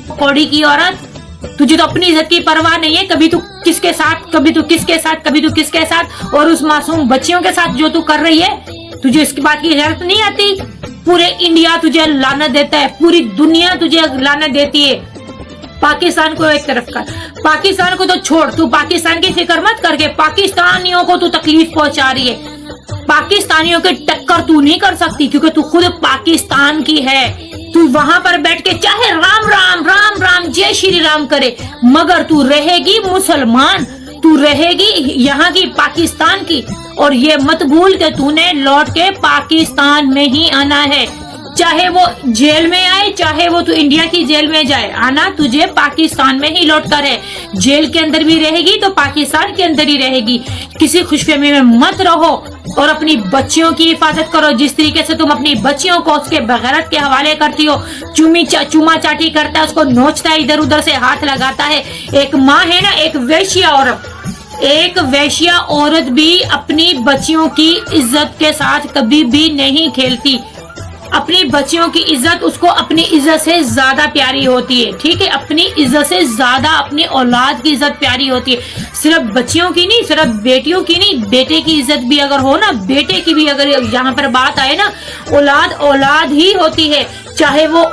कौड़ी की औरत, तुझे तो अपनी इज्जत की परवाह नहीं है। कभी तू किसके साथ, कभी तू किसके साथ, कभी तू किसके साथ, और उस मासूम बच्चियों के साथ जो तू कर रही है, तुझे इसकी बात की जरूरत नहीं आती। पूरे इंडिया तुझे लानत देता है, पूरी दुनिया तुझे लानत देती है। पाकिस्तान को एक तरफ कर, पाकिस्तान को तो छोड़, तू पाकिस्तान की फिक्र मत करके पाकिस्तानियों को तू तकलीफ पहुंचा रही है। पाकिस्तानियों की टक्कर तू नहीं कर सकती, क्योंकि तू खुद पाकिस्तान की है। तू वहां पर बैठ के चाहे राम राम राम राम जय श्री राम करे, मगर तू रहेगी मुसलमान, तू रहेगी यहाँ की, पाकिस्तान की। और ये मत भूल के तूने लौट के पाकिस्तान में ही आना है, चाहे वो जेल में आए, चाहे वो तू इंडिया की जेल में जाए, आना तुझे पाकिस्तान में ही लौट कर है। जेल के अंदर भी रहेगी तो पाकिस्तान के अंदर ही रहेगी। किसी खुशफहमी में मत रहो और अपनी बच्चियों की हिफाजत करो। जिस तरीके से तुम अपनी बच्चियों को उसके बगैरत के हवाले करती हो, चूमा चाटी करता है, उसको नोचता है, इधर उधर से हाथ लगाता है। एक माँ है ना, एक वेश्या औरत, एक वेश्या औरत भी अपनी बच्चियों की इज्जत के साथ कभी भी नहीं खेलती। अपनी बच्चियों की इज्जत उसको अपनी इज्जत से ज्यादा प्यारी होती है, ठीक है। अपनी इज्जत से ज्यादा अपनी औलाद की इज्जत प्यारी होती है। सिर्फ बच्चियों की नहीं, सिर्फ बेटियों की नहीं, बेटे की इज्जत भी अगर हो ना, बेटे की भी अगर यहाँ पर बात आए ना, औलाद औलाद ही होती है। चाहे वो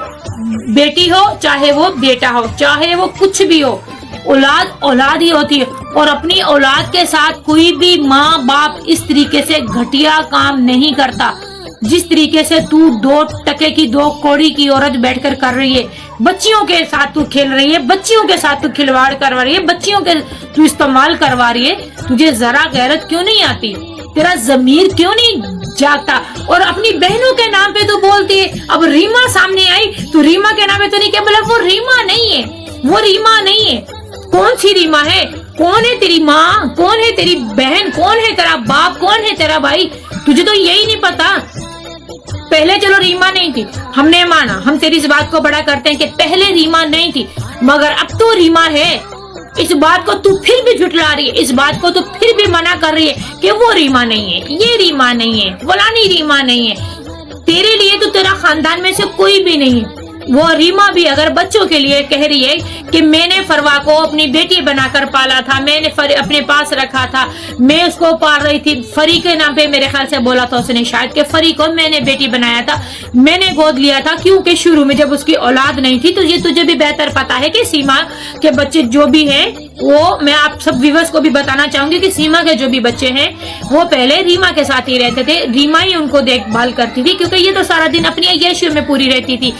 बेटी हो, चाहे वो बेटा हो, चाहे वो कुछ भी हो, औलाद औलाद ही होती है। और अपनी औलाद के साथ कोई भी माँ बाप इस तरीके से घटिया काम नहीं करता जिस तरीके से तू 2 टके की 2 कौड़ी की औरत बैठकर कर रही है। बच्चियों के साथ तू खेल रही है, बच्चियों के साथ तू खिलवाड़ करवा रही है, बच्चियों के तू इस्तेमाल करवा रही है। तुझे जरा गैरत क्यों नहीं आती? तेरा जमीर क्यों नहीं जागता? और अपनी बहनों के नाम पे तू बोलती है। अब रीमा सामने आई तो रीमा के नाम पे तो नहीं, क्या बोला? वो रीमा नहीं है, वो रीमा नहीं है। कौन सी रीमा है? कौन है तेरी माँ? कौन है तेरी बहन? कौन है तेरा बाप? कौन है तेरा भाई? तुझे तो यही नहीं पता। पहले चलो रीमा नहीं थी, हमने माना, हम तेरी इस बात को बड़ा करते हैं कि पहले रीमा नहीं थी, मगर अब तो रीमा है। इस बात को तू फिर भी झुठला रही है, इस बात को तू फिर भी मना कर रही है कि वो रीमा नहीं है, ये रीमा नहीं है, फलानी रीमा नहीं है। तेरे लिए तो तेरा खानदान में से कोई भी नहीं है। वो रीमा भी अगर बच्चों के लिए कह रही है कि मैंने फरवा को अपनी बेटी बनाकर पाला था, मैंने अपने पास रखा था, मैं उसको पाल रही थी, फरी के नाम पे मेरे ख्याल से बोला था उसने शायद, कि फरी को मैंने बेटी बनाया था, मैंने गोद लिया था, क्योंकि शुरू में जब उसकी औलाद नहीं थी। तो ये तुझे भी बेहतर पता है कि सीमा के बच्चे जो भी हैं, वो मैं आप सब व्यूअर्स को भी बताना चाहूंगी कि सीमा के जो भी बच्चे हैं वो पहले रीमा के साथ ही रहते थे, रीमा ही उनको देखभाल करती थी, क्योंकि ये तो सारा दिन अपनी ऐशियों में पूरी रहती थी।